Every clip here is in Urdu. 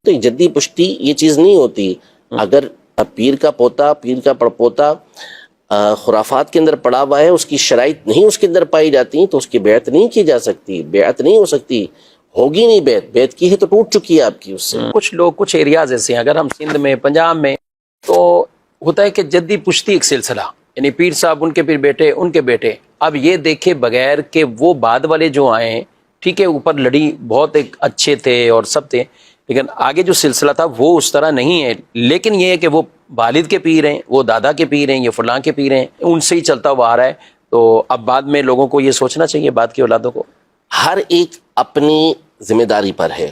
تو جدی پشتی یہ چیز نہیں ہوتی. اگر پیر کا پوتا، پیر کا پڑپوتا خرافات کے اندر پڑا ہوا ہے، اس کی شرائط نہیں اس کے اندر پائی جاتی تو اس کی بیعت نہیں کی جا سکتی، بیعت نہیں ہو سکتی، ہوگی نہیں بیعت. بیعت کی ہے تو ٹوٹ چکی ہے آپ کی اس سے. کچھ لوگ کچھ ایریاز ایسے ہیں، اگر ہم سندھ میں، پنجاب میں، تو ہوتا ہے کہ جدی پشتی ایک سلسلہ، یعنی پیر صاحب، ان کے پیر بیٹے، ان کے بیٹے. اب یہ دیکھے بغیر کہ وہ بعد والے جو آئے ہیں، ٹھیک ہے اوپر لڑی بہت ایک اچھے تھے اور سب تھے، لیکن آگے جو سلسلہ تھا وہ اس طرح نہیں ہے. لیکن یہ ہے کہ وہ والد کے پیر ہیں، وہ دادا کے پیر ہیں، یہ فلاں کے پیر ہیں، ان سے ہی چلتا ہوا آ رہا ہے. تو اب بعد میں لوگوں کو یہ سوچنا چاہیے، بعد کی اولادوں کو. ہر ایک اپنی ذمہ داری پر ہے.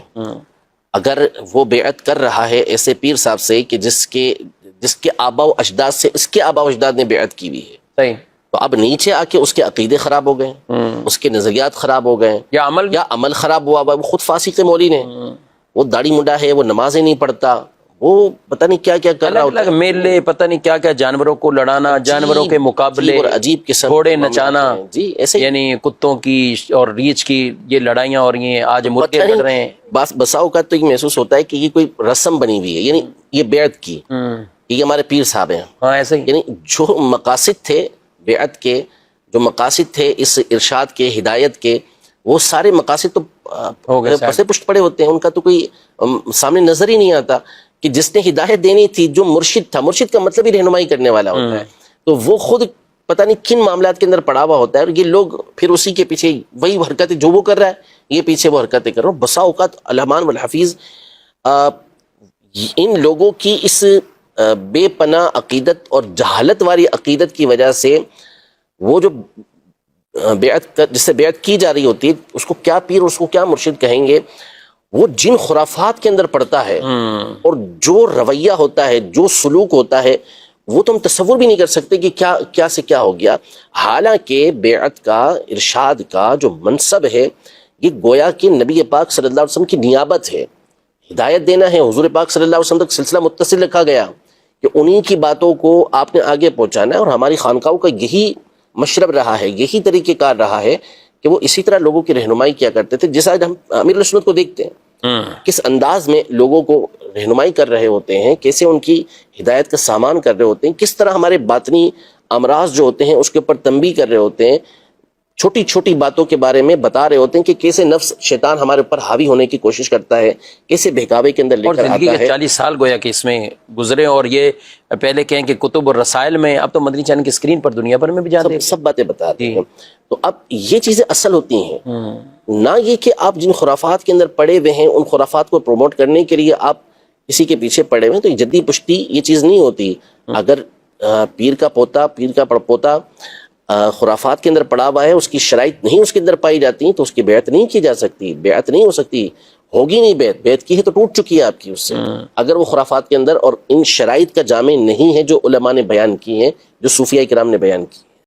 اگر وہ بیعت کر رہا ہے ایسے پیر صاحب سے کہ جس کے آبا و اجداد سے اس کے آبا و اجداد نے بیعت کی ہوئی ہے، صحیح. تو اب نیچے آ کے اس کے عقیدے خراب ہو گئے، اس کے نظریات خراب ہو گئے، یا عمل خراب ہوا. وہ خود فاسق مولوی نے، وہ داڑھی منڈا ہے، وہ نمازیں نہیں پڑھتا، وہ پتہ نہیں کیا کیا کر رہا ہوتا ہے. میلے پتہ نہیں کیا کیا، جانوروں کو لڑانا، جانوروں کے مقابلے، اور عجیب قسم گھوڑے نچانا، جی ایسے یعنی کتوں کی اور ریچھ کی یہ لڑائیاں ہو رہی ہیں. آج مرغے لڑ رہے ہیں. بسا اوقات تو یہ محسوس ہوتا ہے کہ یہ کوئی رسم بنی ہوئی ہے، یعنی یہ بیعت کی، یہ ہمارے پیر صاحب ہیں. ہاں ایسے ہی. یعنی جو مقاصد تھے بیعت کے، جو مقاصد تھے اس ارشاد کے، ہدایت کے، وہ سارے مقاصد تو پسے پشت پڑے ہوتے ہیں. ان کا تو کوئی سامنے نظر ہی نہیں آتا کہ جس نے ہدایت دینی تھی، جو مرشد تھا. مرشد کا مطلب ہی رہنمائی کرنے والا ہوتا ہے، تو وہ خود پتہ نہیں کن معاملات کے اندر پڑا ہوا ہوتا ہے، اور یہ لوگ پھر اسی کے پیچھے وہی حرکتیں جو وہ کر رہا ہے، یہ پیچھے وہ حرکتیں کر رہا ہوں. بسا اوقات الرحمن والحفیظ ان لوگوں کی اس بے پناہ عقیدت اور جہالت والی عقیدت کی وجہ سے وہ جو بیعت جس سے بیعت کی جا رہی ہوتی ہے، اس کو کیا پیر، اس کو کیا مرشد کہیں گے، وہ جن خرافات کے اندر پڑتا ہے اور جو رویہ ہوتا ہے، جو سلوک ہوتا ہے، وہ تو ہم تصور بھی نہیں کر سکتے کہ کیا سے کیا ہو گیا. حالانکہ بیعت کا، ارشاد کا جو منصب ہے، یہ گویا کہ نبی پاک صلی اللہ علیہ وسلم کی نیابت ہے. ہدایت دینا ہے. حضور پاک صلی اللہ علیہ وسلم تک سلسلہ متصل رکھا گیا کہ انہی کی باتوں کو آپ نے آگے پہنچانا ہے. اور ہماری خانقاہوں کا یہی مشرب رہا ہے، یہی طریقہ کار رہا ہے کہ وہ اسی طرح لوگوں کی رہنمائی کیا کرتے تھے. جیسا ہم امیر السنت کو دیکھتے ہیں کس انداز میں لوگوں کو رہنمائی کر رہے ہوتے ہیں، کیسے ان کی ہدایت کا سامان کر رہے ہوتے ہیں، کس طرح ہمارے باطنی امراض جو ہوتے ہیں اس کے اوپر تنبیہ کر رہے ہوتے ہیں، چھوٹی چھوٹی باتوں کے بارے میں بتا رہے ہوتے ہیں کہ کیسے نفس شیطان ہمارے اوپر حاوی ہونے کی کوشش کرتا ہے، کیسے بہکاوے کے اندر لے کر آتا ہے. اور زندگی کے 40 سال گویا کہ اس میں گزرے، اور یہ پہلے کہیں کہ کتب اور رسائل میں، اب تو مدنی چینل کی اسکرین پر دنیا بھر میں بھی جاتے ہیں، سب باتیں بتاتے ہیں. تو اب یہ چیزیں اصل ہوتی ہیں، نہ یہ کہ آپ جن خرافات کے اندر پڑے ہوئے ہیں ان خرافات کو پروموٹ کرنے کے لیے آپ کسی کے پیچھے پڑے ہوئے ہیں. تو یہ جدی پشتی یہ چیز نہیں ہوتی. اگر پیر کا پوتا، پیر کا پڑپوتا خرافات کے اندر پڑا ہوا ہے، اس کی شرائط نہیں اس کے اندر پائی جاتی تو اس کی بیعت نہیں کی جا سکتی، بیعت نہیں ہو سکتی، ہوگی نہیں بیعت. بیعت کی ہے تو ٹوٹ چکی ہے آپ کی اس سے، اگر وہ خرافات کے اندر اور ان شرائط کا جامع نہیں ہے جو علماء نے بیان کی ہیں، جو صوفیاء کرام نے بیان کی.